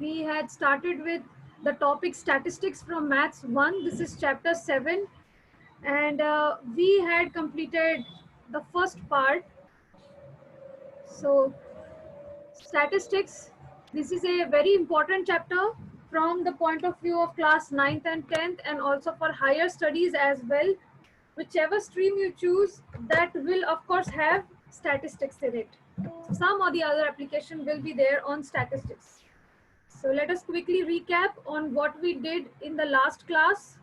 we had started with the topic statistics from Maths 1. This is chapter 7, and we had completed the first part. So, statistics, this is a very important chapter from the point of view of class 9th and 10th, and also for higher studies as well. Whichever stream you choose, that will of course have statistics in it. Some or the other application will be there on statistics. So let us quickly recap on what we did in the last class.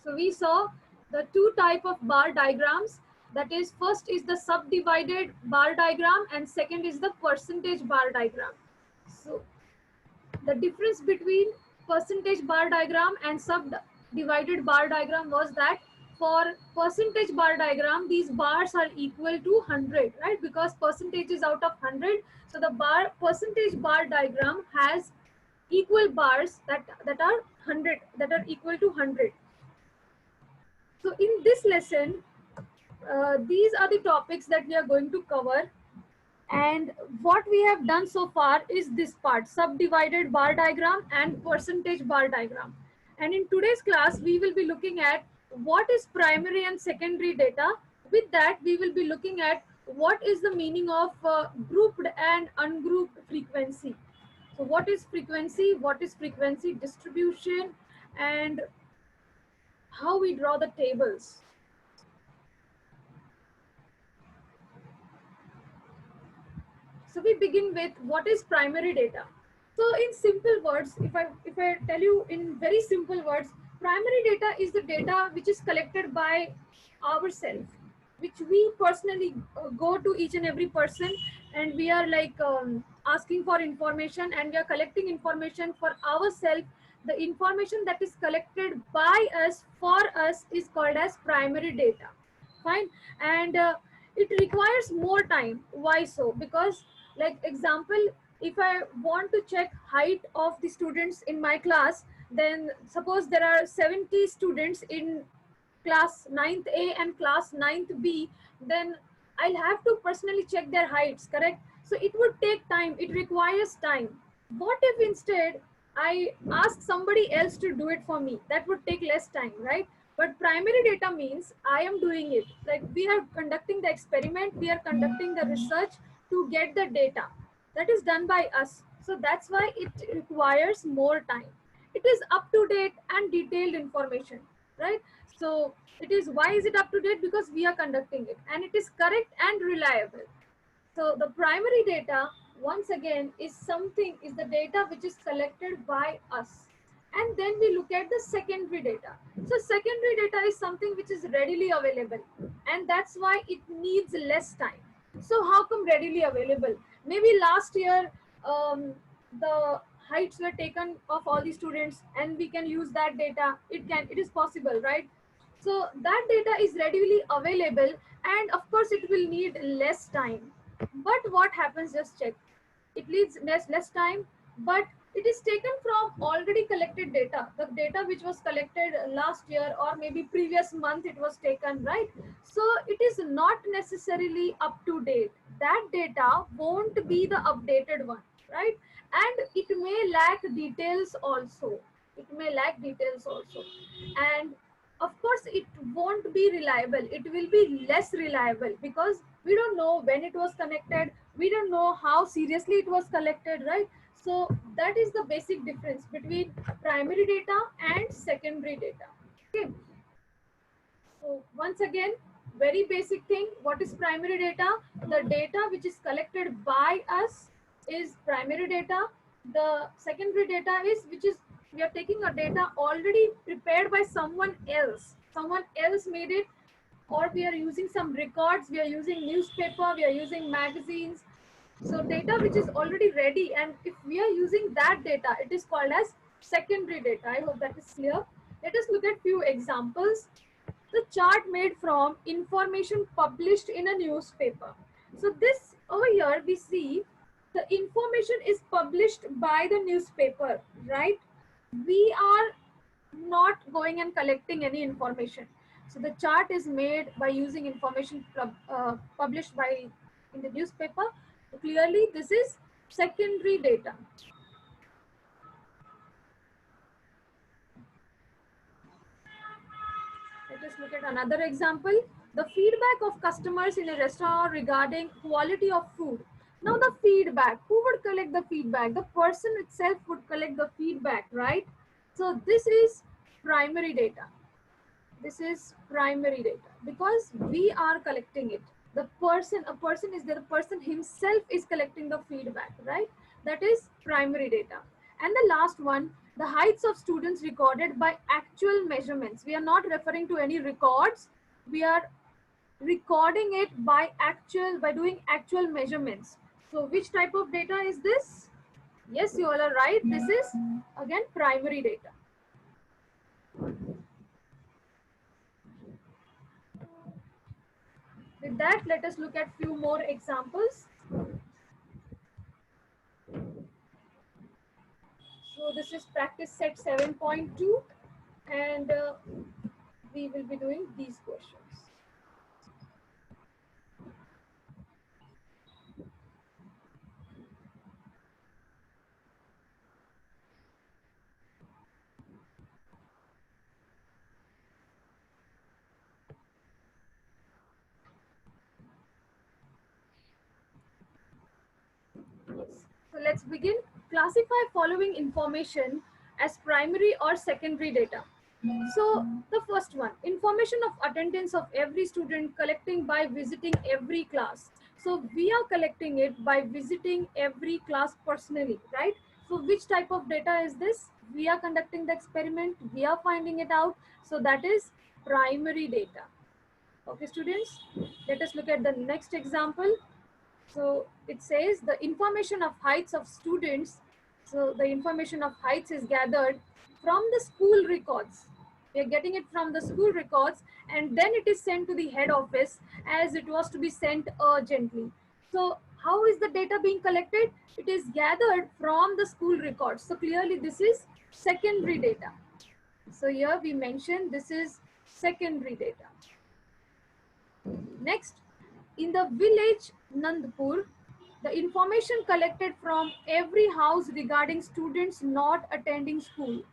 So we saw the two type of bar diagrams. That is, first is the subdivided bar diagram and second is the percentage bar diagram. So the difference between percentage bar diagram and subdivided bar diagram was that for percentage bar diagram, these bars are equal to 100, right? Because percentage is out of 100. So the percentage bar diagram has equal bars that are 100, that are equal to 100. So in this lesson, these are the topics that we are going to cover. And what we have done so far is this part, subdivided bar diagram and percentage bar diagram. And in today's class, we will be looking at what is primary and secondary data. With that, we will be looking at what is the meaning of grouped and ungrouped frequency. So what is frequency distribution, and how we draw the tables. So we begin with what is primary data. So in simple words, if I tell you in very simple words, primary data is the data which is collected by ourselves, which we personally go to each and every person, and we are like asking for information, and we are collecting information for ourselves. The information that is collected by us for us is called as primary data. Fine. And it requires more time. Why so? Because, like example, if I want to check height of the students in my class, then suppose there are 70 students in class 9th A and class 9th B, then I'll have to personally check their heights, correct? So it would take time, it requires time. What if instead I ask somebody else to do it for me? That would take less time, right? But primary data means I am doing it. Like we are conducting the experiment, we are conducting the research to get the data. That is done by us. So that's why it requires more time. It is up to date and detailed information, right? So it is, why is it up to date? Because we are conducting it, and it is correct and reliable. So the primary data, once again, is the data which is collected by us. And then we look at the secondary data. So secondary data is something which is readily available, and that's why it needs less time. So how come readily available? Maybe last year the heights were taken of all the students, and we can use that data. It is possible, right? So that data is readily available, and of course it will need less time. But what happens, just check, it needs less time, but it is taken from already collected data, the data which was collected last year or maybe previous month it was taken, right? So it is not necessarily up to date. That data won't be the updated one, right? And it may lack details also. It may lack details also. And of course it won't be reliable. It will be less reliable because we don't know when it was connected, we don't know how seriously it was collected, right? So that is the basic difference between primary data and secondary data. Okay. So once again, very basic thing, what is primary data? The data which is collected by us is primary data. The secondary data is which is, we are taking a data already prepared by someone else. Someone else made it, or we are using some records, we are using newspaper, we are using magazines. So data which is already ready, and if we are using that data, it is called as secondary data. I hope that is clear. Let us look at few examples. The chart made from information published in a newspaper. So this over here we see the information is published by the newspaper, right? We are not going and collecting any information. So the chart is made by using information published by in the newspaper. So clearly this is secondary data. Let us look at another example. The feedback of customers in a restaurant regarding quality of food. Now the feedback, who would collect the feedback? The person itself would collect the feedback, right? So this is primary data. This is primary data because we are collecting it. The person, a person is there, the person himself is collecting the feedback, right? That is primary data. And the last one, the heights of students recorded by actual measurements. We are not referring to any records. We are recording it by doing actual measurements. So which type of data is this? Yes, you all are right. This is again primary data. With that, let us look at few more examples. So this is practice set 7.2 and we will be doing these questions. Yes. So let's begin. Classify following information as primary or secondary data. So the first one, information of attendance of every student collecting by visiting every class. So we are collecting it by visiting every class personally, right? So which type of data is this? We are conducting the experiment, we are finding it out. So that is primary data. Okay, students, let us look at the next example. So it says the information of heights of students. So the information of heights is gathered from the school records. We are getting it from the school records and then it is sent to the head office as it was to be sent urgently. So how is the data being collected? It is gathered from the school records. So clearly this is secondary data. So here we mentioned this is secondary data. Next, in the village Nandpur, the information collected from every house regarding students not attending school.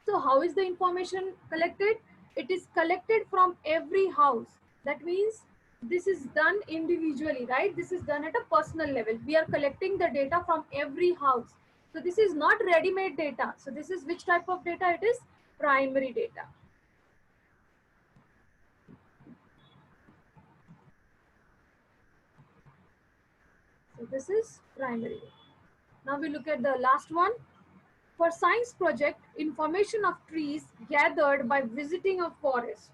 So how is the information collected? It is collected from every house. That means this is done individually, right? This is done at a personal level. We are collecting the data from every house. So this is not ready-made data. So this is which type of data? It is primary data. So this is primary. Now we look at the last one. For science project, information of trees gathered by visiting a forest.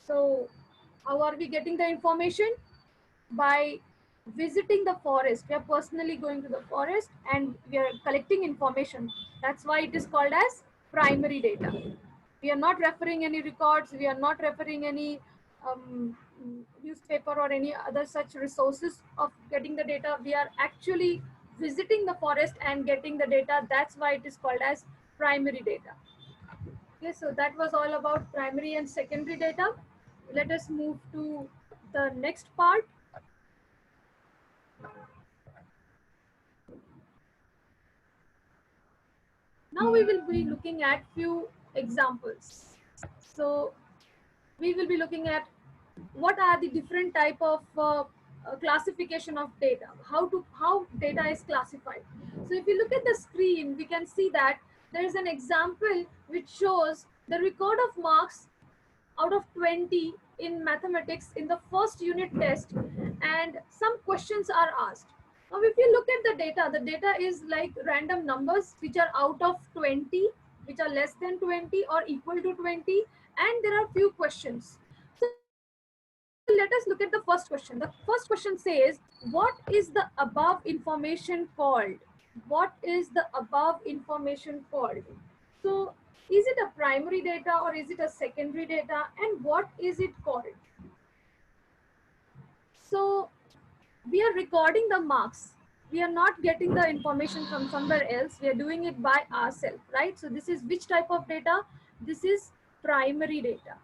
So how are we getting the information? By visiting the forest. We are personally going to the forest and we are collecting information. That's why it is called as primary data. We are not referring any records. We are not referring any newspaper or any other such resources of getting the data. We are actually visiting the forest and getting the data. That's why it is called as primary data. Okay, so that was all about primary and secondary data. Let us move to the next part. Now we will be looking at few examples. So we will be looking at what are the different type of classification of data, how data is classified. So if you look at the screen, we can see that there is an example which shows the record of marks out of 20 in mathematics in the first unit test and some questions are asked. Now if you look at the data is like random numbers which are out of 20, which are less than 20 or equal to 20, and there are few questions. So let us look at the first question. The first question says, what is the above information called? What is the above information called? So is it a primary data or is it a secondary data, and what is it called? So we are recording the marks. We are not getting the information from somewhere else. We are doing it by ourselves, right? So this is which type of data? This is primary data.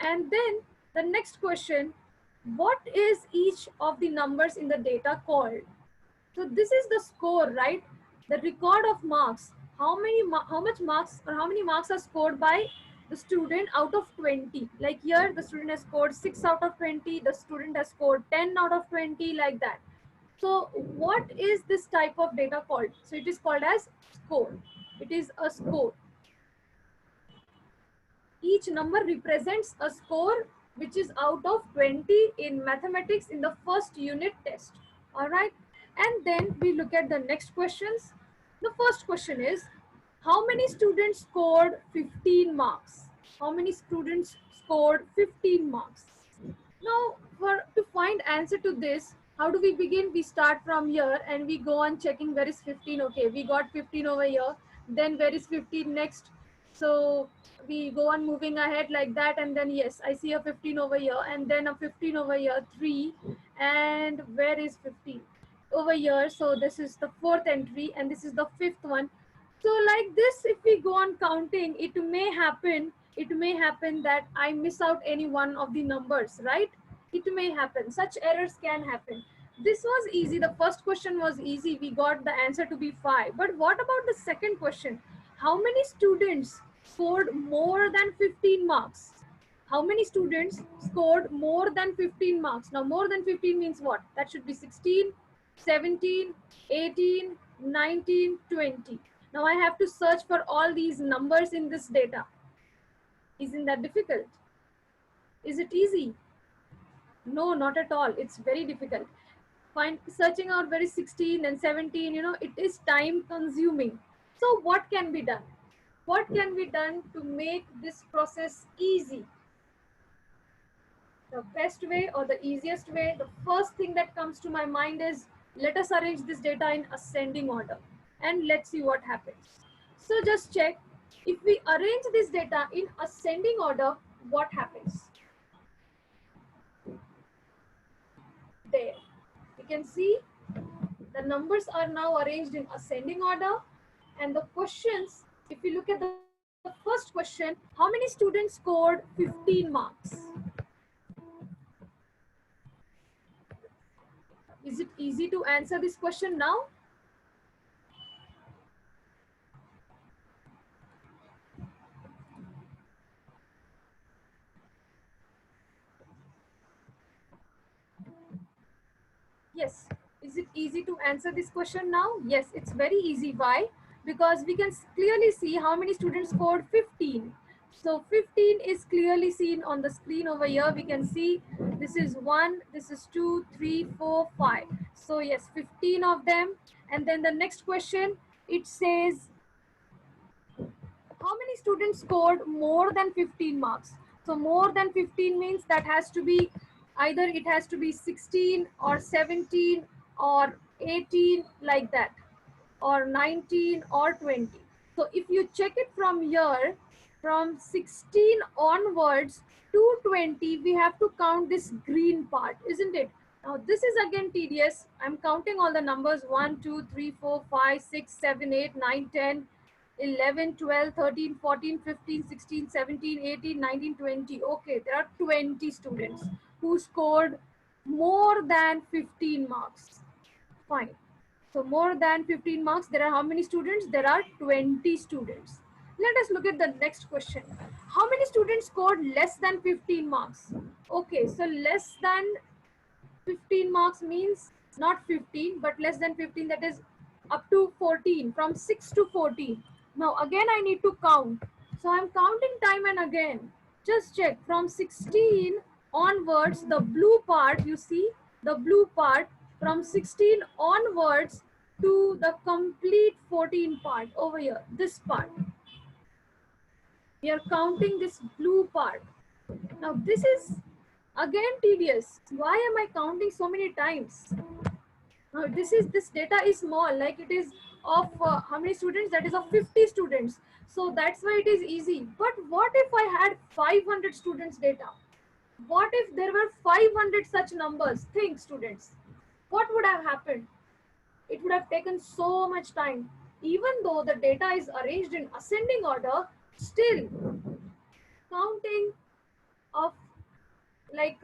And then the next question, what is each of the numbers in the data called? So this is the score, right? The record of marks. How much marks or how many marks are scored by the student out of 20? Like here, the student has scored 6 out of 20. The student has scored 10 out of 20, like that. So what is this type of data called? So it is called as score. It is a score. Each number represents a score which is out of 20 in mathematics in the first unit test. All right. And then we look at the next questions. The first question is, how many students scored 15 marks? How many students scored 15 marks? Now, to find answer to this, how do we begin? We start from here and we go on checking where is 15. Okay, we got 15 over here. Then where is 15 next? So we go on moving ahead like that, and then yes, I see a 15 over here, and then a 15 over here, 3. And where is 15? Over here. So this is the fourth entry, and this is the fifth one. So like this, if we go on counting, it may happen that I miss out any one of the numbers, right? It may happen. Such errors can happen. This was easy. The first question was easy. We got the answer to be 5. But what about the second question? How many students scored more than 15 marks? How many students scored more than 15 marks? Now, more than 15 means what? That should be 16, 17, 18, 19, 20. Now I have to search for all these numbers in this data. Isn't that difficult? Is it easy? No, not at all. It's very difficult. Searching out very 16 and 17, it is time consuming. So what can be done? What can be done to make this process easy? The best way or the easiest way, the first thing that comes to my mind is, let us arrange this data in ascending order and let's see what happens. So just check, if we arrange this data in ascending order, what happens? There, you can see the numbers are now arranged in ascending order, and the questions, if you look at the first question, how many students scored 15 marks? Is it easy to answer this question now? Yes. Is it easy to answer this question now? Yes, it's very easy. Why? Because we can clearly see how many students scored 15. So 15 is clearly seen on the screen over here. We can see this is 1, this is 2, 3, 4, 5. So yes, 15 of them. And then the next question, it says, how many students scored more than 15 marks? So more than 15 means that has to be either it has to be 16 or 17 or 18, like that, or 19 or 20. So if you check it from here, from 16 onwards to 20, we have to count this green part, isn't it? Now this is again tedious. I'm counting all the numbers: 1, 2, 3, 4, 5, 6, 7, 8, 9, 10, 11, 12, 13, 14, 15, 16, 17, 18, 19, 20. Okay, there are 20 students who scored more than 15 marks. Fine. So more than 15 marks, there are how many students? There are 20 students. Let us look at the next question. How many students scored less than 15 marks? Okay, so less than 15 marks means not 15, but less than 15, that is up to 14, from 6 to 14. Now again I need to count. So I'm counting time and again. Just check from 16 onwards, the blue part, you see, the blue part from 16 onwards to the complete 14 part over here, this part. We are counting this blue part. Now this is again tedious. Why am I counting so many times? Now this data is small, like it is of how many students? That is of 50 students. So that's why it is easy. But what if I had 500 students data? What if there were 500 such numbers? Think, students. What would have happened? It would have taken so much time. Even though the data is arranged in ascending order, still counting of like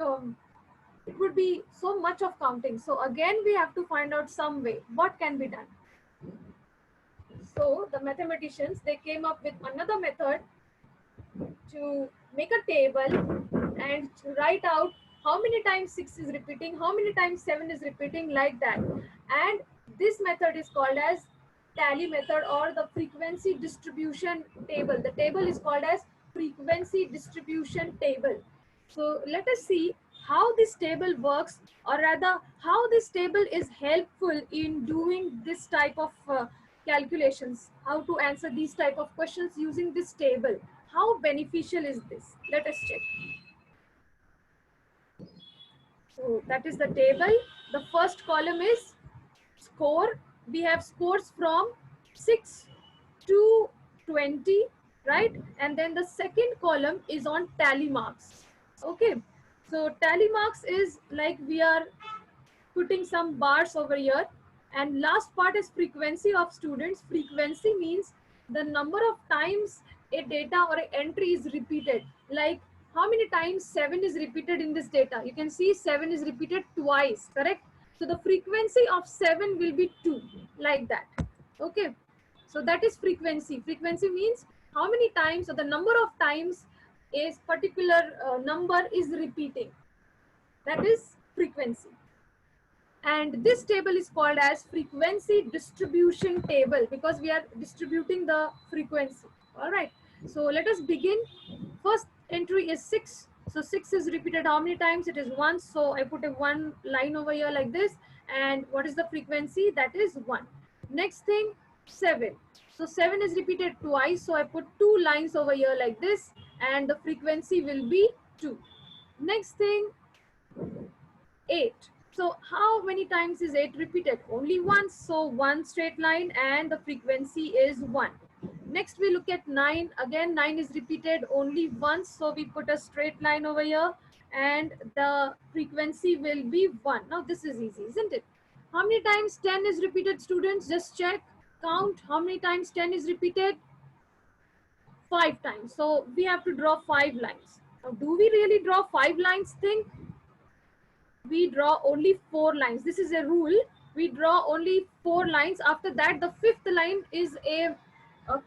it would be so much of counting. So again, we have to find out some way. What can be done? So the mathematicians, they came up with another method to make a table and to write out how many times 6 is repeating, how many times 7 is repeating, like that. And this method is called as tally method or the frequency distribution table. The table is called as frequency distribution table. So let us see how this table works, or rather how this table is helpful in doing this type of calculations, how to answer these type of questions using this table. How beneficial is this? Let us check. So that is the table. The first column is score. We have scores from 6 to 20, right? And then the second column is on tally marks. Okay. So tally marks is like we are putting some bars over here. And last part is frequency of students. Frequency means the number of times a data or an entry is repeated. Like how many times 7 is repeated in this data? You can see 7 is repeated twice, correct? So the frequency of 7 will be 2, like that. Okay. So that is frequency. Frequency means how many times or the number of times a particular number is repeating. That is frequency. And this table is called as frequency distribution table because we are distributing the frequency. All right. So let us begin. First entry is 6. So 6 is repeated how many times? It is once. So I put a 1 line over here like this. And what is the frequency? That is 1. Next thing, 7. So 7 is repeated twice. So I put 2 lines over here like this. And the frequency will be 2. Next thing, 8. So how many times is 8 repeated? Only once. So 1 straight line and the frequency is 1. Next we look at 9. Again 9 is repeated only once. So we put a straight line over here and the frequency will be 1. Now this is easy, isn't it? How many times 10 is repeated, students? Just check. Count how many times 10 is repeated. 5 times. So we have to draw 5 lines. Now do we really draw 5 lines? Think. We draw only 4 lines. This is a rule. We draw only 4 lines. After that, the 5th line is a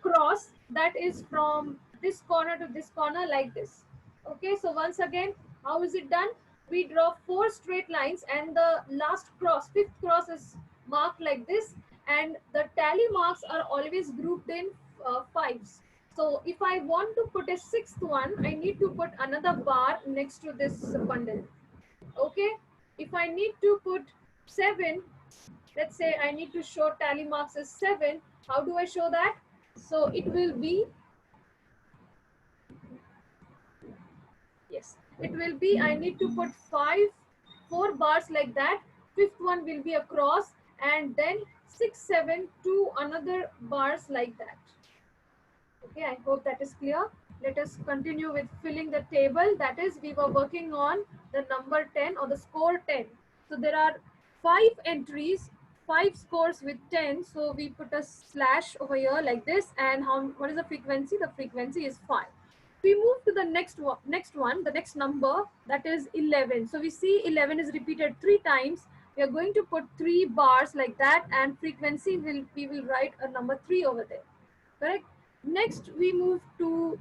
cross that is from this corner to this corner like this. Okay, so once again, how is it done? We draw 4 straight lines and the last cross, 5th cross is marked like this, and the tally marks are always grouped in 5s. So if I want to put a 6th one, I need to put another bar next to this bundle. Okay, if I need to put 7, let's say I need to show tally marks as 7, how do I show that? So it will be, yes, it will be, I need to put 4 bars like that. 5th one will be a cross, and then 6, 7, 2 another bars like that. Okay, I hope that is clear. Let us continue with filling the table. That is, we were working on the number 10 or the score 10. So there are 5 entries, 5 scores with 10. So we put a slash over here like this. And what is the frequency? The frequency is 5. We move to the next one, the next number, that is 11. So we see 11 is repeated 3 times. We are going to put 3 bars like that, and frequency we will write a number 3 over there. Correct? Next, we move to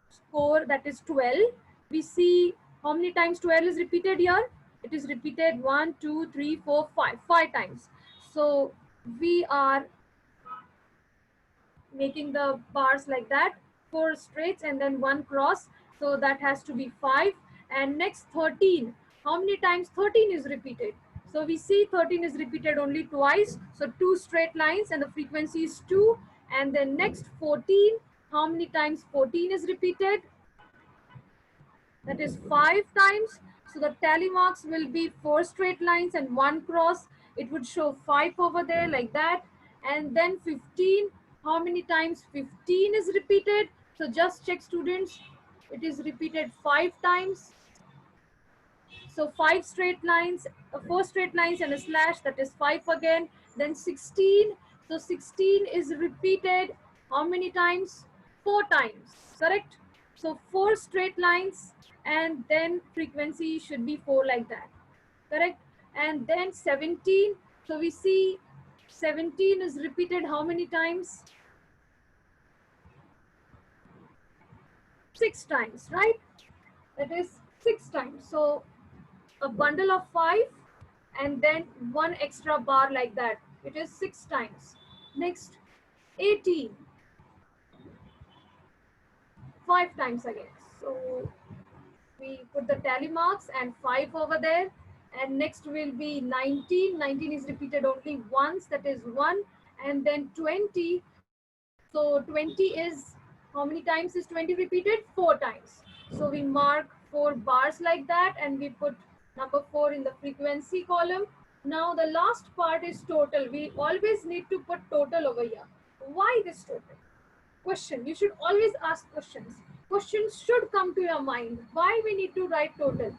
score, that is 12. We see how many times 12 is repeated here. It is repeated 1, 2, 3, 4, 5. 5 times. So we are making the bars like that, 4 straights and then 1 cross. So that has to be 5. And next, 13. How many times 13 is repeated? So we see 13 is repeated only twice. So 2 straight lines and the frequency is 2. And then next, 14. How many times 14 is repeated? That is 5 times. So the tally marks will be 4 straight lines and 1 cross. It would show 5 over there like that. And then 15. How many times 15 is repeated? So just check, students. It is repeated 5 times. So 5 straight lines, 4 straight lines and a slash, that is 5 again. Then 16. So 16 is repeated how many times? 4 times, correct? So 4 straight lines, and then frequency should be 4 like that, correct? And then 17, so we see 17 is repeated how many times? 6 times, right? That is 6 times. So a bundle of 5 and then one extra bar like that. It is 6 times. Next, 18, 5 times again. So we put the tally marks and 5 over there. And next will be 19. 19 is repeated only once, that is 1. And then 20. So 20 is, how many times is 20 repeated? 4 times. So we mark 4 bars like that, and we put number 4 in the frequency column. Now the last part is total. We always need to put total over here. Why this total? Question. You should always ask questions. Questions should come to your mind. Why we need to write total?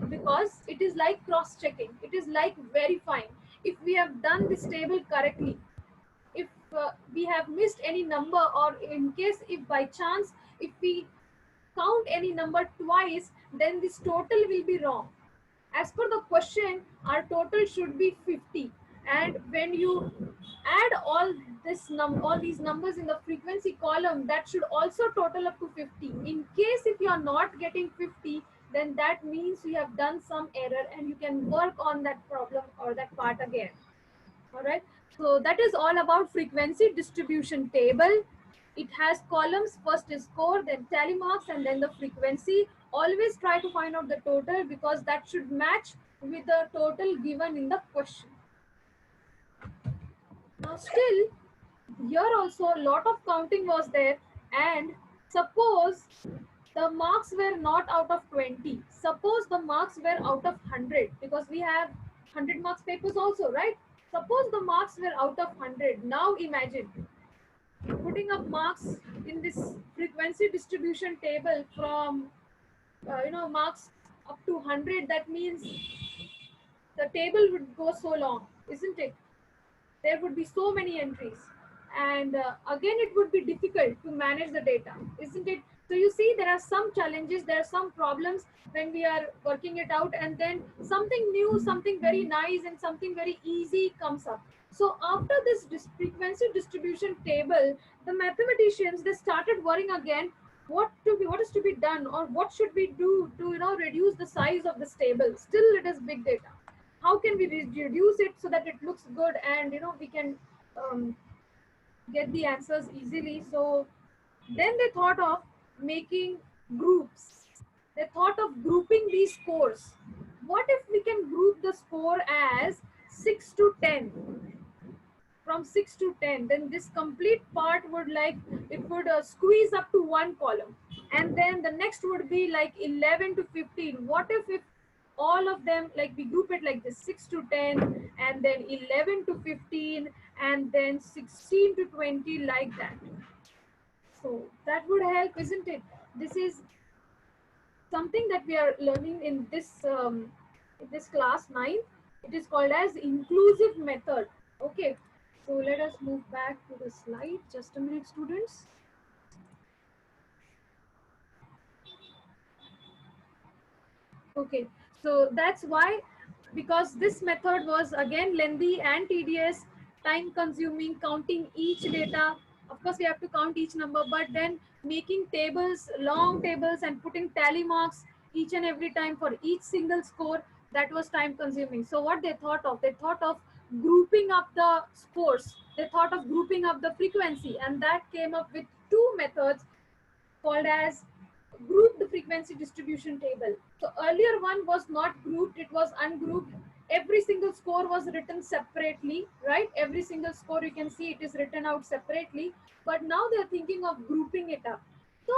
Because it is like cross-checking. It is like verifying if we have done this table correctly. If we have missed any number, or in case if by chance if we count any number twice, then this total will be wrong. As per the question, our total should be 50, and when you add all these numbers in the frequency column, that should also total up to 50. In case if you are not getting 50, then that means you have done some error, and you can work on that problem or that part again. All right, so that is all about frequency distribution table. It has columns. First is score, then tally marks, and then the frequency. Always try to find out the total, because that should match with the total given in the question. Now still, here also a lot of counting was there, and suppose the marks were not out of 20. Suppose the marks were out of 100, because we have 100 marks papers also, right? Suppose the marks were out of 100. Now imagine putting up marks in this frequency distribution table from marks up to 100. That means the table would go so long, isn't it? There would be so many entries, and again it would be difficult to manage the data, isn't it? So you see, there are some challenges, there are some problems when we are working it out, and then something new, something very nice and something very easy comes up. So after this frequency distribution table, the mathematicians, they started worrying again, what is to be done, or what should we do to reduce the size of this table. Still it is big data. How can we reduce it so that it looks good, and we can get the answers easily? So then they thought of making groups. They thought of grouping these scores. What if we can group the score as 6 to 10? From 6 to 10, then this complete part would it would squeeze up to one column, and then the next would be like 11 to 15. What if all of them, like, we group it like this: 6 to 10, and then 11 to 15, and then 16 to 20, like that? So that would help, isn't it? This is something that we are learning in this class 9. It is called as inclusive method. Okay, so let us move back to the slide. Just a minute, students. Okay, so that's why, because this method was again lengthy and tedious, time consuming, counting each data. Of course, we have to count each number, but then making tables, long tables, and putting tally marks each and every time for each single score, that was time consuming. So what they thought of? They thought of grouping up the scores. They thought of grouping up the frequency, and that came up with two methods called as grouped frequency distribution table. So earlier one was not grouped, it was ungrouped. Every single score was written separately, right? Every single score, you can see it is written out separately, but now they're thinking of grouping it up. So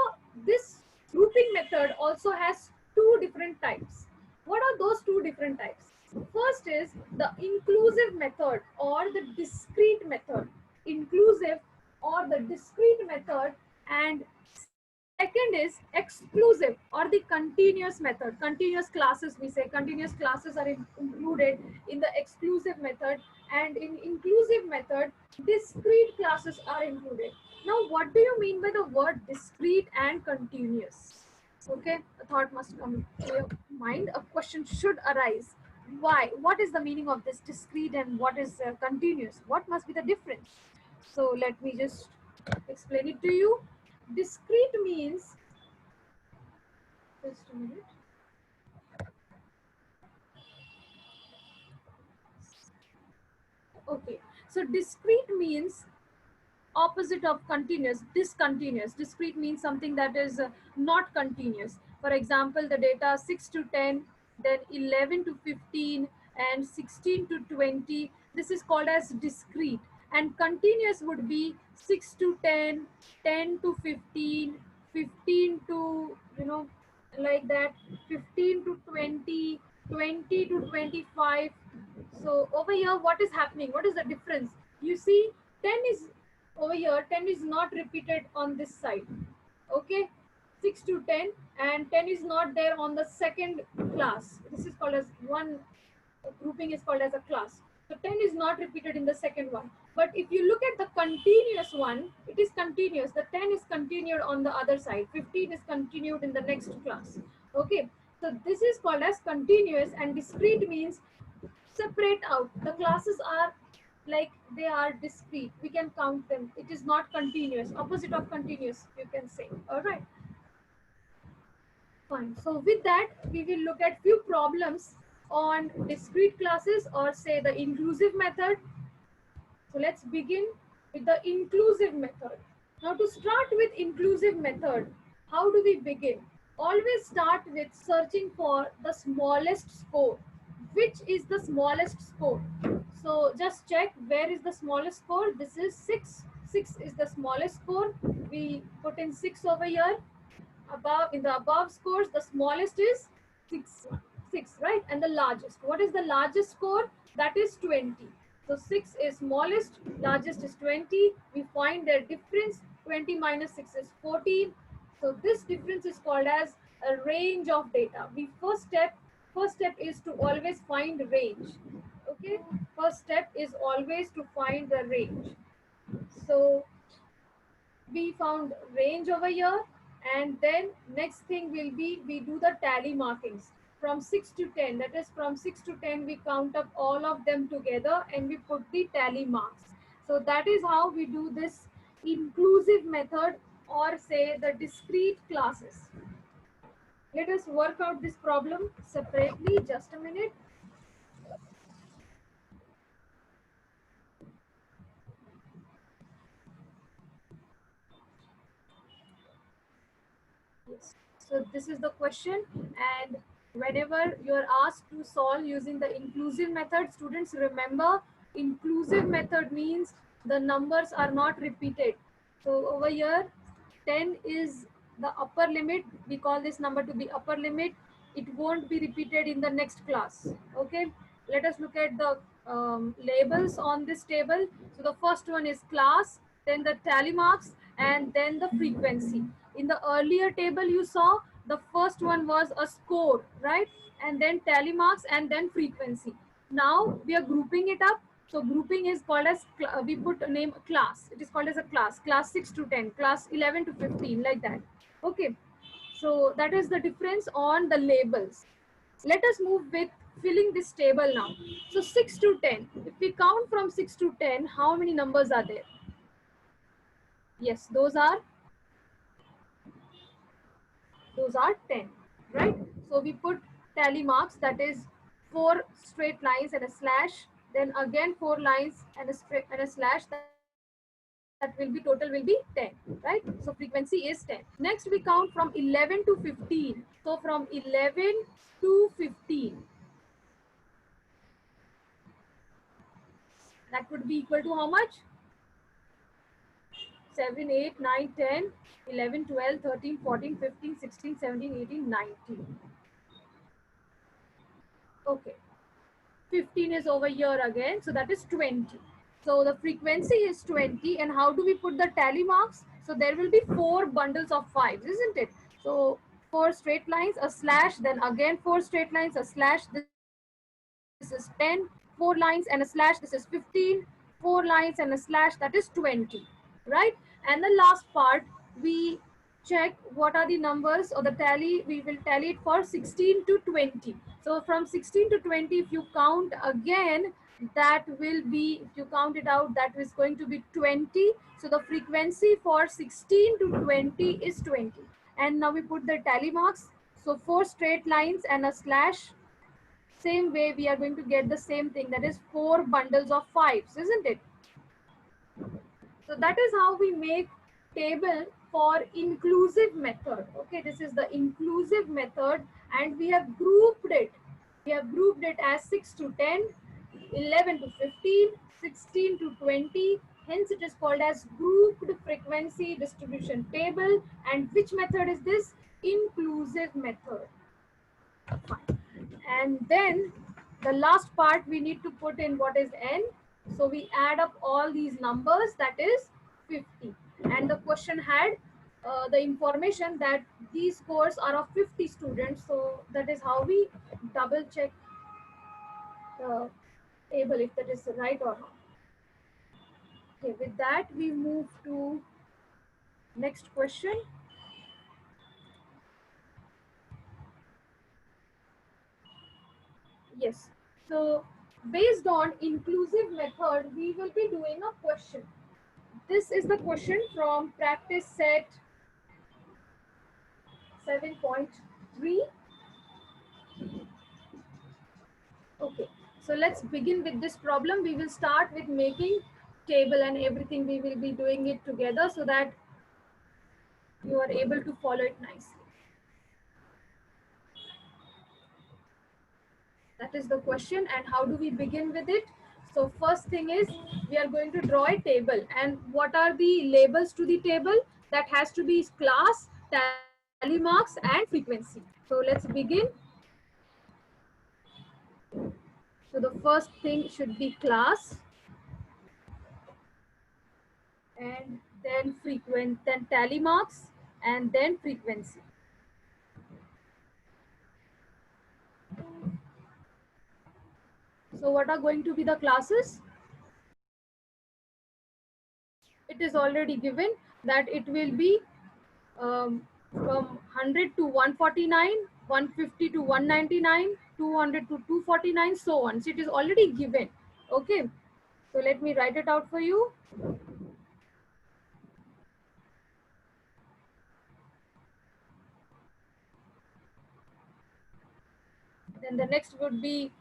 this grouping method also has two different types. What are those two different types? First is the inclusive method or the discrete method. Inclusive or the discrete method, and second is exclusive or the continuous method. Continuous classes, we say continuous classes are included in the exclusive method, and in inclusive method, discrete classes are included. Now, what do you mean by the word discrete and continuous? Okay, a thought must come to your mind. A question should arise. Why? What is the meaning of this discrete and what is continuous? What must be the difference? So let me just explain it to you. Discrete means, just a minute. Okay, so discrete means opposite of continuous, discontinuous. Discrete means something that is not continuous. For example, the data 6 to 10, then 11 to 15, and 16 to 20. This is called as discrete. And continuous would be 6 to 10, 10 to 15, 15 to, like that, 15 to 20, 20 to 25. So over here, what is happening? What is the difference? You see, 10 is over here, 10 is not repeated on this side. Okay, 6 to 10, and 10 is not there on the second class. This is called as one grouping, is called as a class. So 10 is not repeated in the second one. But if you look at the continuous one, it is continuous. The 10 is continued on the other side. 15 is continued in the next class. Okay, so this is called as continuous, and discrete means separate out. The classes are like they are discrete. We can count them. It is not continuous. Opposite of continuous, you can say. All right. Fine. So with that, we will look at few problems on discrete classes, or say the inclusive method. So let's begin with the inclusive method. Now to start with inclusive method, how do we begin? Always start with searching for the smallest score. Which is the smallest score? So just check where is the smallest score. This is 6. 6 is the smallest score. We put in 6 over here. Above, in the above scores, the smallest is 6. 6, right? And the largest. What is the largest score? That is 20. So 6 is smallest, largest is 20. We find their difference. 20 minus 6 is 14. So this difference is called as a range of data. First step is to always find range. Okay, first step is always to find the range. So we found range over here, and then next thing will be we do the tally markings from 6 to 10. That is, from 6 to 10 we count up all of them together and we put the tally marks. So that is how we do this inclusive method, or say the discrete classes. Let us work out this problem separately. Just a minute. Yes. So this is the question, and whenever you are asked to solve using the inclusive method, students remember inclusive method means the numbers are not repeated. So over here, 10 is the upper limit. We call this number to be upper limit. It won't be repeated in the next class. Okay. Let us look at the labels on this table. So the first one is class, then the tally marks, and then the frequency. In the earlier table you saw, the first one was a score, right? And then tally marks, and then frequency. Now we are grouping it up. So grouping is called as, we put a name class. It is called as a class 6 to 10, class 11 to 15, like that. Okay. So that is the difference on the labels. Let us move with filling this table now. So 6 to 10. If we count from 6 to 10, how many numbers are there? Yes, those are 10, right? So we put tally marks, that is 4 straight lines and a slash, then again 4 lines and a slash. That will be, total will be 10, right? So frequency is 10. Next we count from 11 to 15. So from 11 to 15, that would be equal to how much? 7, 8, 9, 10, 11, 12, 13, 14, 15, 16, 17, 18, 19. Okay. 15 is over here again, so that is 20. So the frequency is 20, and how do we put the tally marks? So there will be 4 bundles of 5s, isn't it? So 4 straight lines, a slash, then again 4 straight lines, a slash. This this is 10, 4 lines and a slash, this is 15, 4 lines and a slash, that is 20, right? And the last part, we check what are the numbers or the tally, we will tally it for 16 to 20. So from 16 to 20, if you count again, that will be, if you count it out, that is going to be 20. So the frequency for 16 to 20 is 20. And now we put the tally marks. So 4 straight lines and a slash. Same way we are going to get the same thing, that is 4 bundles of 5s, isn't it? So that is how we make table for inclusive method. Okay, this is the inclusive method, and we have grouped it. We have grouped it as 6 to 10, 11 to 15, 16 to 20. Hence it is called as grouped frequency distribution table. And which method is this? Inclusive method. Fine. And then the last part, we need to put in what is n. So we add up all these numbers, that is 50. And the question had the information that these scores are of 50 students. So that is how we double check the table if that is right or not. Okay, with that we move to next question. Yes. So based on inclusive method, we will be doing a question. This is the question from practice set 7.3. Okay, so let's begin with this problem. We will start with making table and everything. We will be doing it together so that you are able to follow it nicely. That is the question. And how do we begin with it? So first thing is, we are going to draw a table. And what are the labels to the table? That has to be class, tally marks, and frequency. So let's begin. So the first thing should be class, and then then tally marks, and then frequency. So what are going to be the classes? It is already given that it will be from 100 to 149, 150 to 199, 200 to 249, so on. So it is already given. Okay. So let me write it out for you. Then the next would be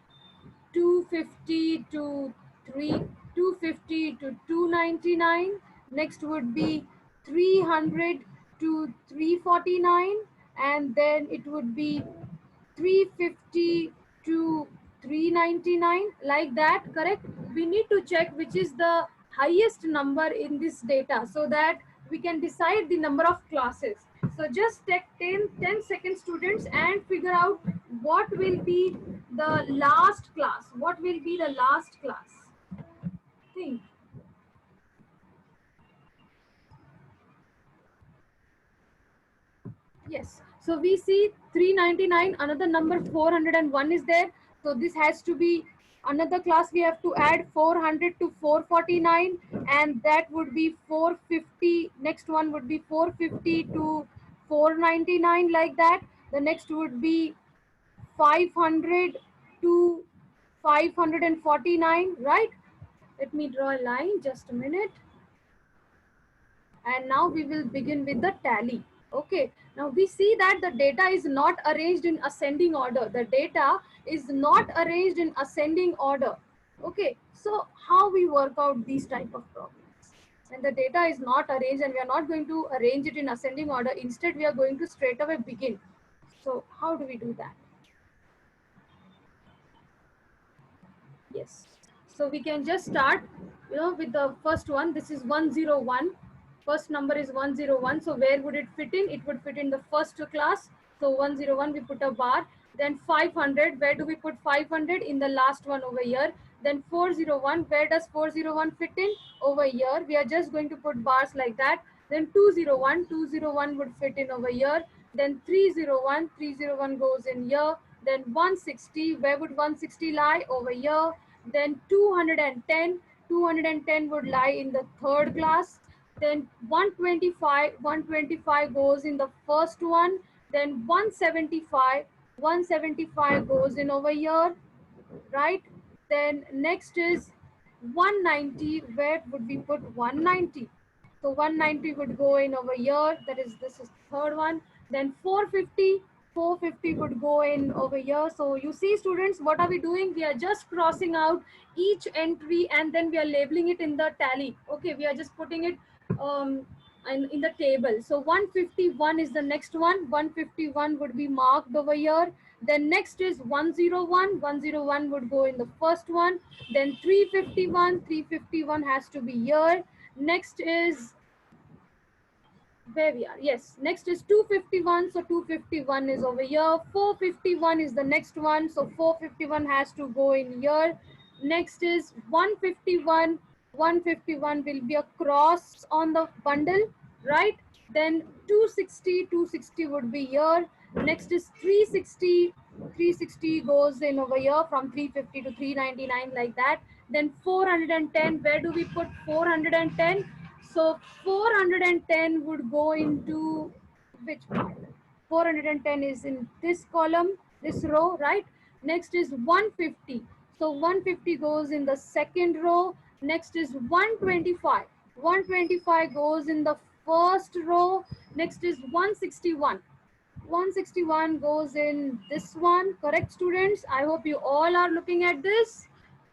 250 to 250 to 299. Next would be 300 to 349, and then it would be 350 to 399, like that, correct? We need to check which is the highest number in this data so that we can decide the number of classes. So just take 10 seconds, students, and figure out what will be the last class. What will be the last class? Think. Yes. So we see 399, another number 401 is there. So this has to be another class. We have to add 400 to 449, and that would be 450. Next one would be 450 to 499, like that. The next would be 500 to 549, right? Let me draw a line, just a minute. And now we will begin with the tally. Okay, now we see that the data is not arranged in ascending order. The data is not arranged in ascending order. Okay, so how we work out these type of problems? And the data is not arranged, and we are not going to arrange it in ascending order. Instead, we are going to straight away begin. So how do we do that? Yes. So we can just start, with the first one. This is 101. First number is 101. So where would it fit in? It would fit in the first class. So 101, we put a bar. Then 500, where do we put 500? In the last one over here. Then 401, where does 401 fit in? Over here. We are just going to put bars like that. Then 201, 201 would fit in over here. Then 301, 301 goes in here. Then 160, where would 160 lie? Over here. Then 210, 210 would lie in the third class. Then 125, 125 goes in the first one. Then 175, 175 goes in over here, right? Then next is 190. Where would we put 190? So 190 would go in over here. That is, this is third one. Then 450, 450 would go in over here. So you see, students, what are we doing? We are just crossing out each entry and then we are labeling it in the tally. Okay, we are just putting it um, in the table. So 151 is the next one. 151 would be marked over here. Then next is 101. 101 would go in the first one. Then 351. 351 has to be here. Next is where we are. Yes, next is 251. So 251 is over here. 451 is the next one. So 451 has to go in here. Next is 151. 151 will be a cross on the bundle, right? Then 260. 260 would be here. Next is 360. 360 goes in over here from 350 to 399, like that. Then 410. Where do we put 410? So 410 would go into which part? 410 is in this column, this row, right? Next is 150. So 150 goes in the second row. Next is 125. 125 goes in the first row. Next is 161. 161 goes in this one. Correct, students? I hope you all are looking at this.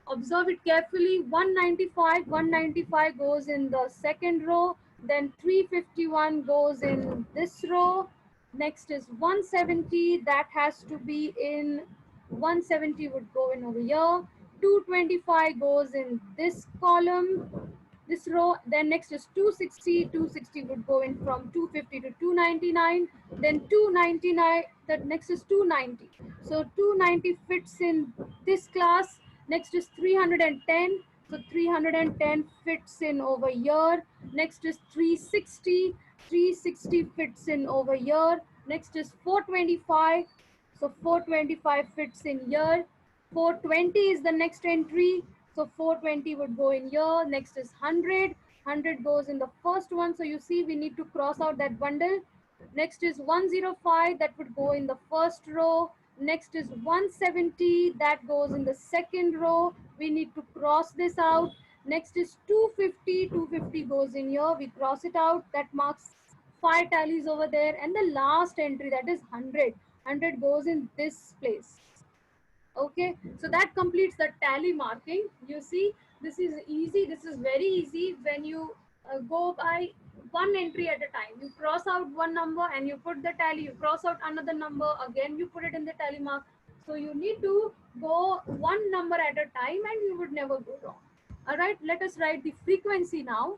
Observe it carefully. 195, 195 goes in the second row. Then 351 goes in this row. Next is 170. That has to be in 170 would go in over here. 225 goes in this column, this row. Then next is 260. 260 would go in from 250 to 299. Then 299. That next is 290. So 290 fits in this class. Next is 310. So 310 fits in over here. Next is 360. 360 fits in over here. Next is 425. So 425 fits in here. 420 is the next entry. So 420 would go in here. Next is 100. 100 goes in the first one. So you see we need to cross out that bundle. Next is 105. That would go in the first row. Next is 170. That goes in the second row. We need to cross this out. Next is 250. 250 goes in here. We cross it out. That marks 5 tallies over there. And the last entry, that is 100. 100 goes in this place. Okay, so that completes the tally marking. You see, this is easy. This is very easy when you go by one entry at a time. You cross out one number and you put the tally. You cross out another number, again you put it in the tally mark. So you need to go one number at a time and you would never go wrong. All right, let us write the frequency now.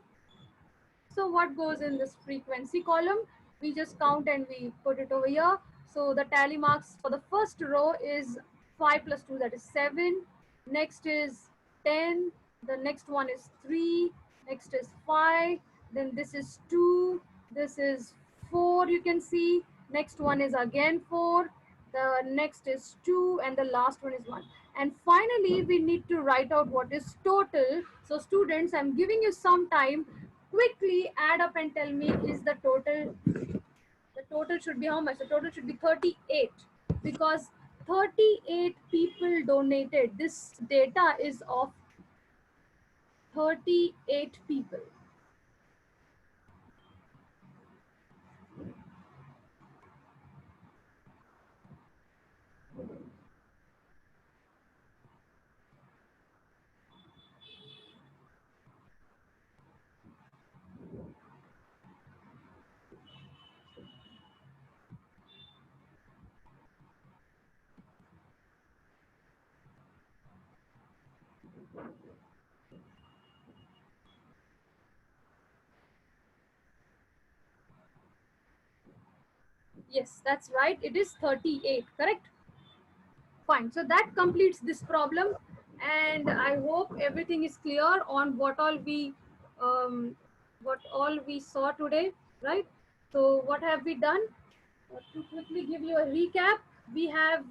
So what goes in this frequency column? We just count and we put it over here. So the tally marks for the first row is 5 plus 2, that is 7. Next is 10. The next one is 3. Next is 5. Then this is 2. This is 4, you can see. Next one is again 4. The next is 2. And the last one is 1. And finally, we need to write out what is total. So students, I'm giving you some time. Quickly add up and tell me, is the total should be how much? The total should be 38, because 38 people donated. This data is of 38 people. Yes, that's right. It is 38, correct? Fine. So that completes this problem. And I hope everything is clear on um, what all we saw today, right? So what have we done? To quickly give you a recap. we have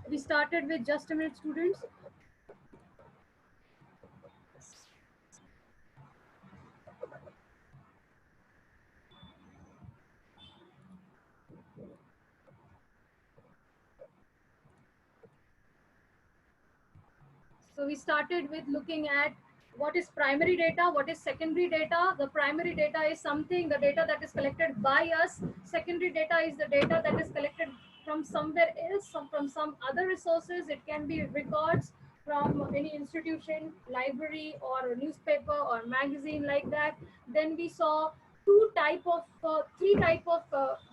we started with, just a minute students. So we started with looking at what is primary data, what is secondary data. The primary data is something, the data that is collected by us. Secondary data is the data that is collected from somewhere else, from some other resources. It can be records from any institution, library, or a newspaper or magazine like that. Then we saw three type of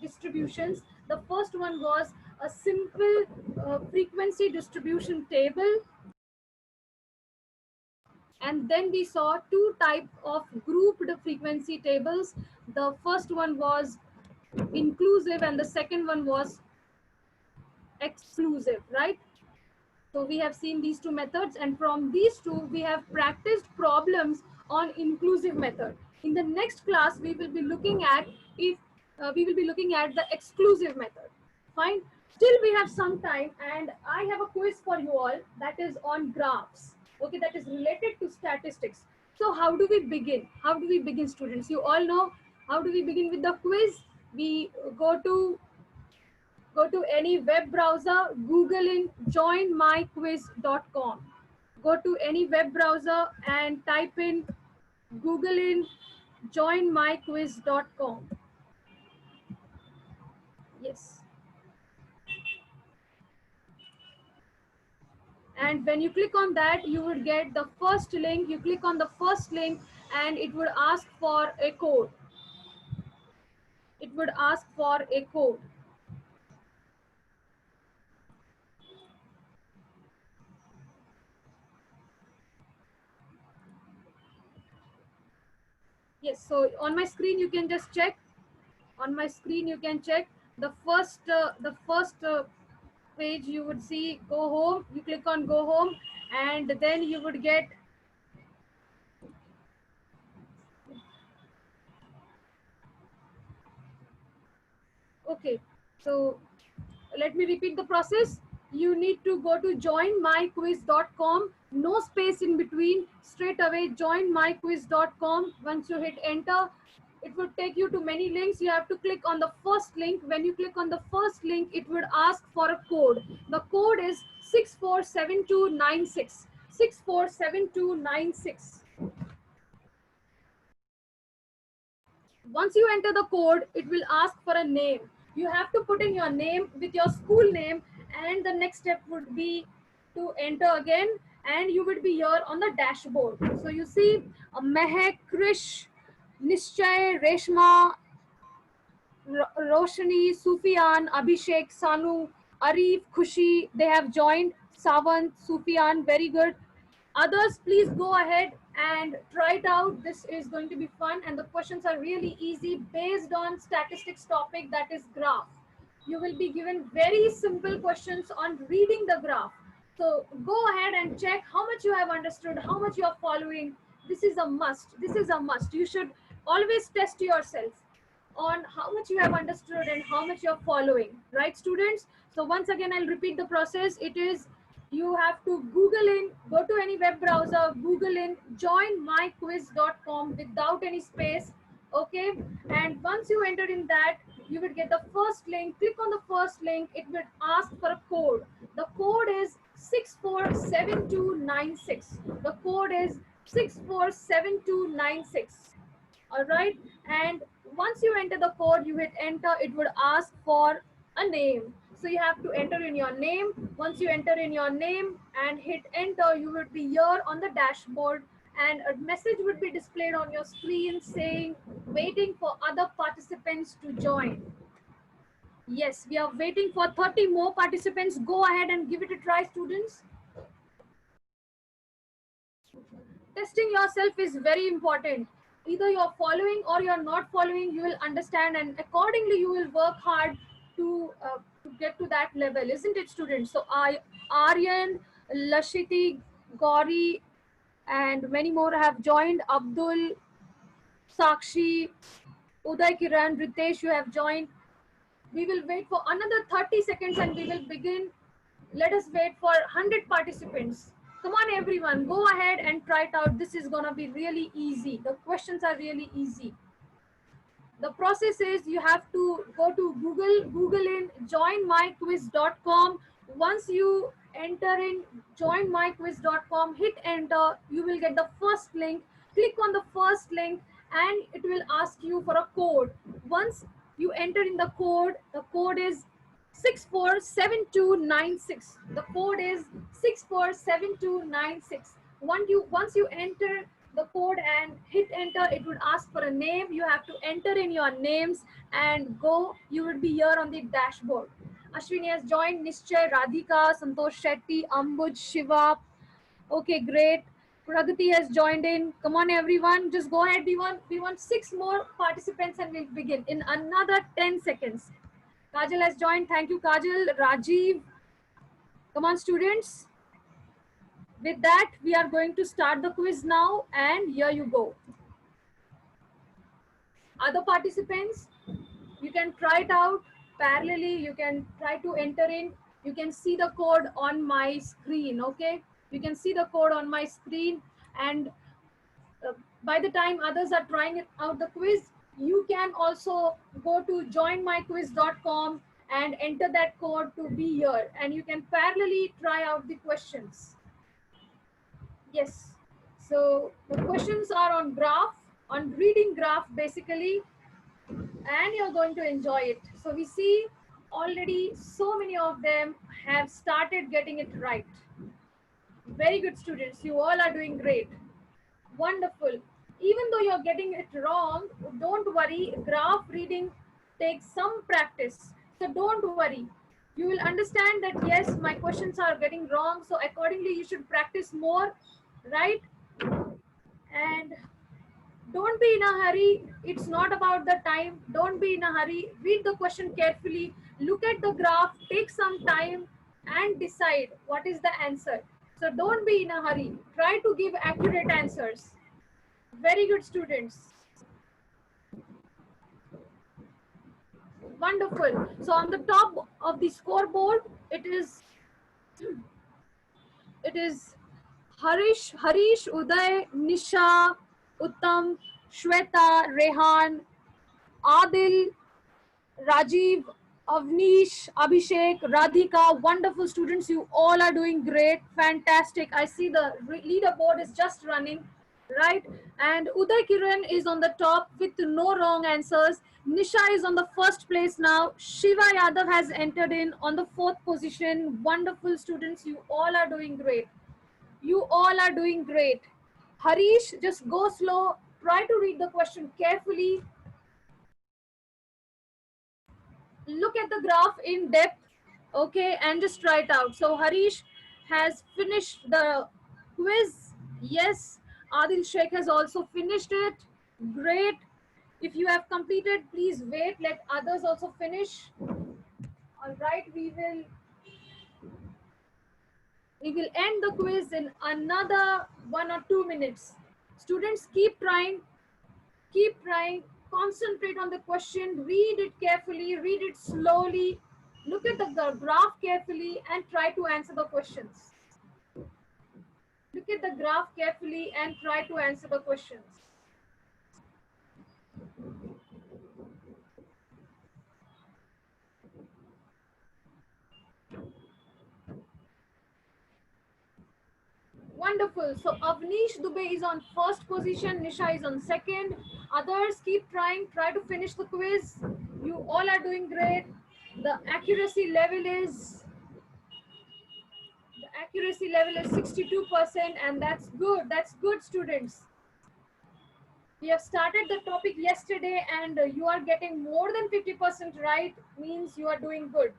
distributions. The first one was a simple frequency distribution table, and then we saw two type of grouped frequency tables. The first one was inclusive and the second one was exclusive, right? So we have seen these two methods, and from these two we have practiced problems on inclusive method. In the next class we will be looking at if we will be looking at the exclusive method. Fine. Still we have some time, and I have a quiz for you all that is on graphs. Okay, that is related to statistics. So how do we begin? How do we begin, students? You all know how do we begin with the quiz? We go to any web browser, Google in joinmyquiz.com. Go to any web browser and type in Google in joinmyquiz.com. Yes. And when you click on that, you would get the first link. You click on the first link and it would ask for a code. It would ask for a code. Yes, so on my screen you can just check. On my screen you can check the first page. You would see go home. You click on go home, and then you would get okay. So let me repeat the process. You need to go to joinmyquiz.com, no space in between, straight away joinmyquiz.com. Once you hit enter, it would take you to many links. You have to click on the first link. When you click on the first link, it would ask for a code. The code is 647296. 647296. Once you enter the code, it will ask for a name. You have to put in your name with your school name, and the next step would be to enter again, and you would be here on the dashboard. So you see Mehak, Krish, Nischay, Reshma, Roshni, Sufyan, Abhishek, Sanu, Arif, Khushi, they have joined. Savant, Sufyan, very good. Others, please go ahead and try it out. This is going to be fun, and the questions are really easy based on statistics topic, that is graph. You will be given very simple questions on reading the graph. So go ahead and check how much you have understood, how much you are following. This is a must. This is a must. You should always test yourself on how much you have understood and how much you're following, right, students? So once again, I'll repeat the process. It is, you have to Google in, go to any web browser, Google in joinmyquiz.com without any space. Okay, and once you enter in that, you will get the first link. Click on the first link. It will ask for a code. The code is 647296. The code is 647296. All right, and once you enter the code, you hit enter, it would ask for a name. So you have to enter in your name. Once you enter in your name and hit enter, you would be here on the dashboard, and a message would be displayed on your screen saying waiting for other participants to join. Yes, we are waiting for 30 more participants. Go ahead and give it a try, students. Testing yourself is very important. Either you're following or you're not following, you will understand, and accordingly you will work hard to get to that level, isn't it, students? So Aryan, Lashiti, Gauri, and many more have joined. Abdul, Sakshi, Uday, Kiran, Ritesh, you have joined. We will wait for another 30 seconds and we will begin. Let us wait for 100 participants. Come on, everyone, go ahead and try it out. This is going to be really easy. The questions are really easy. The process is you have to go to Google in joinmyquiz.com. Once you enter in joinmyquiz.com, hit enter, you will get the first link. Click on the first link and it will ask you for a code. Once you enter in the code is 647296. The code is 647296. Once you enter the code and hit enter, it would ask for a name. You have to enter in your names and go. You will be here on the dashboard. Ashwini has joined, Nischay, Radhika, Santosh Shetty, Ambuj, Shiva. Okay, great. Pragati has joined in. Come on, everyone, just go ahead. We want 6 more participants and we'll begin in another 10 seconds. Kajal has joined. Thank you, Kajal. Rajiv. Come on, students. With that, we are going to start the quiz now, and here you go. Other participants, you can try it out parallelly. You can try to enter in. You can see the code on my screen, okay? You can see the code on my screen, and by the time others are trying it out the quiz, you can also go to joinmyquiz.com and enter that code to be here, and you can parallelly try out the questions. Yes, so the questions are on graph, on reading graph basically, and you're going to enjoy it. So we see already so many of them have started getting it right. Very good, students, you all are doing great. Wonderful. Even though you're getting it wrong, don't worry. Graph reading takes some practice. So don't worry. You will understand that yes, my questions are getting wrong. So accordingly, you should practice more, right? And don't be in a hurry. It's not about the time. Don't be in a hurry. Read the question carefully. Look at the graph. Take some time and decide what is the answer. So don't be in a hurry. Try to give accurate answers. Very good, students. Wonderful. So on the top of the scoreboard, it is Harish, Uday, Nisha, Uttam, Shweta, Rehan, Adil, Rajiv, Avnish, Abhishek, Radhika. Wonderful, students. You all are doing great. Fantastic. I see the leaderboard is just running, right? And Uday Kiran is on the top with no wrong answers. Nisha is on the first place now. Shiva Yadav has entered in on the 4th position. Wonderful, students. You all are doing great. You all are doing great. Harish, just go slow. Try to read the question carefully. Look at the graph in depth, okay, and just try it out. So Harish has finished the quiz. Yes, Adil Sheikh has also finished it. Great. If you have completed, please wait, let others also finish. All right, we will end the quiz in another 1 or 2 minutes. Students, keep trying, concentrate on the question, read it carefully, read it slowly, look at the graph carefully and try to answer the questions. Look at the graph carefully and try to answer the questions. Wonderful. So Avnish Dubey is on 1st position, Nisha is on 2nd. Others, keep trying, try to finish the quiz. You all are doing great. The accuracy level is 62%, and that's good. That's good, students. We have started the topic yesterday and you are getting more than 50% right, means you are doing good.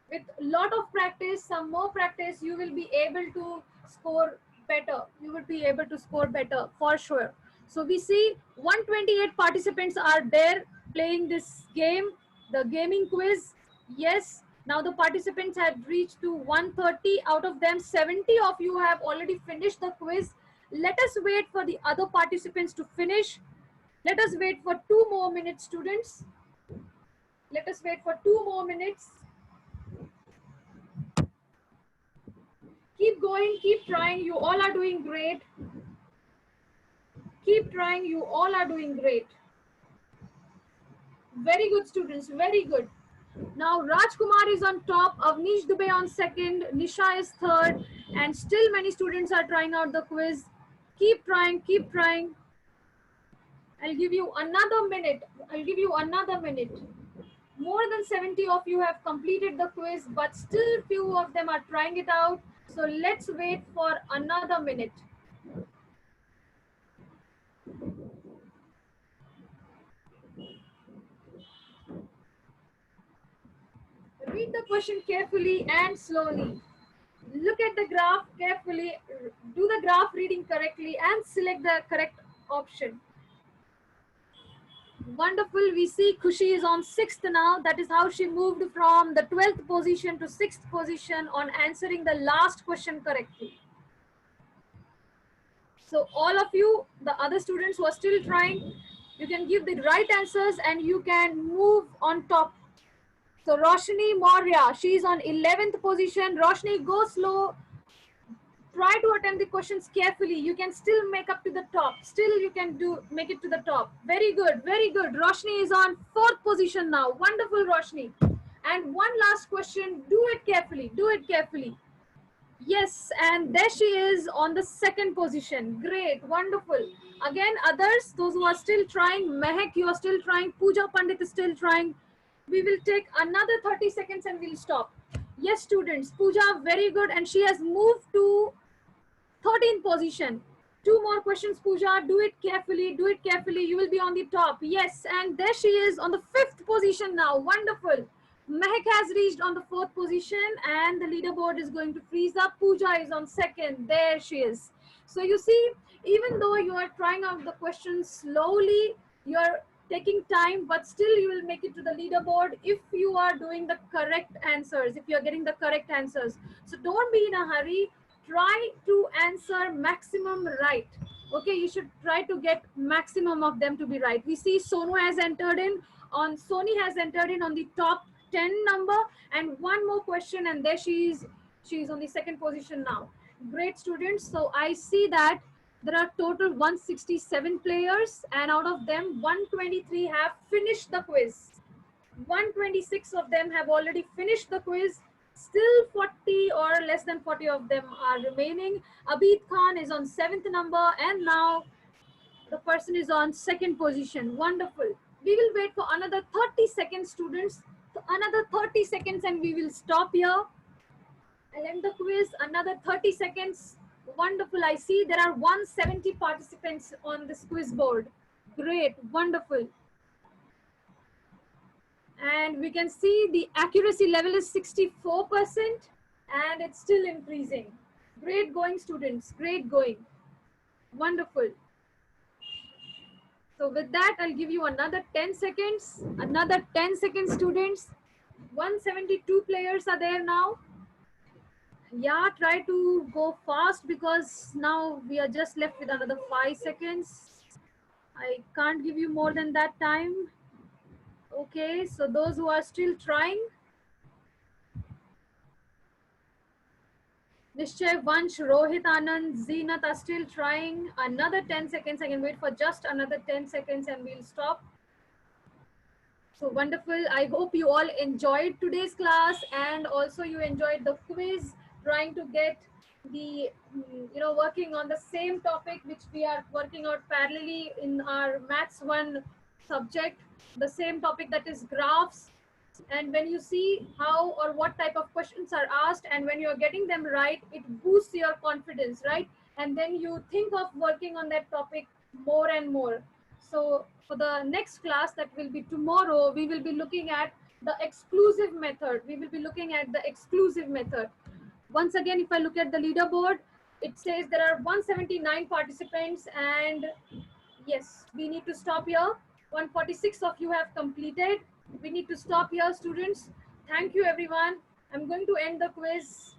With a lot of practice, some more practice, you will be able to score better. You will be able to score better for sure. So we see 128 participants are there playing this game, the gaming quiz. Yes, now the participants have reached to 130. Out of them, 70 of you have already finished the quiz. Let us wait for the other participants to finish. Let us wait for 2 more minutes, students. Let us wait for 2 more minutes. Keep going, keep trying. You all are doing great. Keep trying. You all are doing great. Very good, students. Very good. Now Rajkumar is on top, Avnish Dubey on second, Nisha is third, and still many students are trying out the quiz. Keep trying, keep trying. I'll give you another minute. I'll give you another minute. More than 70 of you have completed the quiz, but still few of them are trying it out. So let's wait for another minute. Read the question carefully and slowly. Look at the graph carefully, do the graph reading correctly and select the correct option. Wonderful. We see Khushi is on 6th now. That is how she moved from the 12th position to 6th position on answering the last question correctly. So all of you, the other students who are still trying, you can give the right answers and you can move on top. So Roshni Maurya, she is on 11th position. Roshni, go slow. Try to attempt the questions carefully. You can still make up to the top. Still you can make it to the top. Very good, very good. Roshni is on 4th position now. Wonderful, Roshni. And one last question. Do it carefully. Do it carefully. Yes, and there she is on the 2nd position. Great, wonderful. Again, others, those who are still trying, Mehak, you are still trying, Pooja Pandit is still trying. We will take another 30 seconds and we'll stop. Yes, students, Pooja, very good. And she has moved to 13th position. 2 more questions, Pooja. Do it carefully. Do it carefully. You will be on the top. Yes, and there she is on the 5th position now. Wonderful. Mehak has reached on the 4th position and the leaderboard is going to freeze up. Pooja is on 2nd. There she is. So you see, even though you are trying out the questions slowly, you are taking time, but still you will make it to the leaderboard if you are doing the correct answers, if you are getting the correct answers. So don't be in a hurry. Try to answer maximum right. Okay, you should try to get maximum of them to be right. We see Sonu has entered in on Sony has entered in on the top 10 number, and one more question and there she's on the 2nd position now. Great, students. So I see that there are total 167 players and out of them 123 have finished the quiz. 126 of them have already finished the quiz. Still 40 or less than 40 of them are remaining. Abid Khan is on 7th number and now the person is on 2nd position. Wonderful. We will wait for another 30 seconds, students. So another 30 seconds and we will stop here. I'll end the quiz. Another 30 seconds. Wonderful. I see there are 170 participants on this quiz board. Great. Wonderful. And we can see the accuracy level is 64% and it's still increasing. Great going, students. Great going. Wonderful. So with that, I'll give you another 10 seconds. Another 10 seconds, students. 172 players are there now. Yeah, try to go fast because now we are just left with another 5 seconds. I can't give you more than that time. Okay, so those who are still trying, Nishchay, Vansh, Rohit, Anand, Zeenat are still trying. Another 10 seconds. I can wait for just another 10 seconds and we'll stop. So wonderful. I hope you all enjoyed today's class and also you enjoyed the quiz, trying to get the, working on the same topic which we are working out parallelly in our Maths 1 subject, the same topic, that is graphs. And when you see how or what type of questions are asked and when you're getting them right, it boosts your confidence, right? And then you think of working on that topic more and more. So for the next class, that will be tomorrow, we will be looking at the exclusive method. We will be looking at the exclusive method. Once again, if I look at the leaderboard, it says there are 179 participants and yes, we need to stop here. 146 of you have completed. We need to stop here, students. Thank you, everyone. I'm going to end the quiz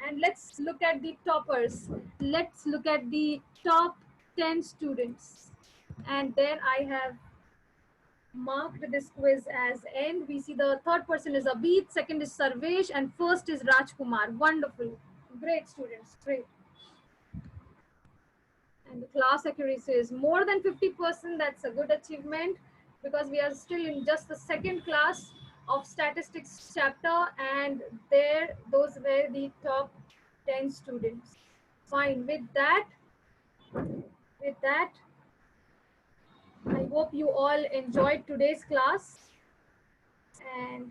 and let's look at the toppers. Let's look at the top 10 students. And there I have marked this quiz as end. We see the third person is Abid, second is Sarvesh, and first is Rajkumar. Wonderful. Great students. Great. And the class accuracy is more than 50%. That's a good achievement because we are still in just the second class of statistics chapter, and there those were the top 10 students. Fine. With that, I hope you all enjoyed today's class, and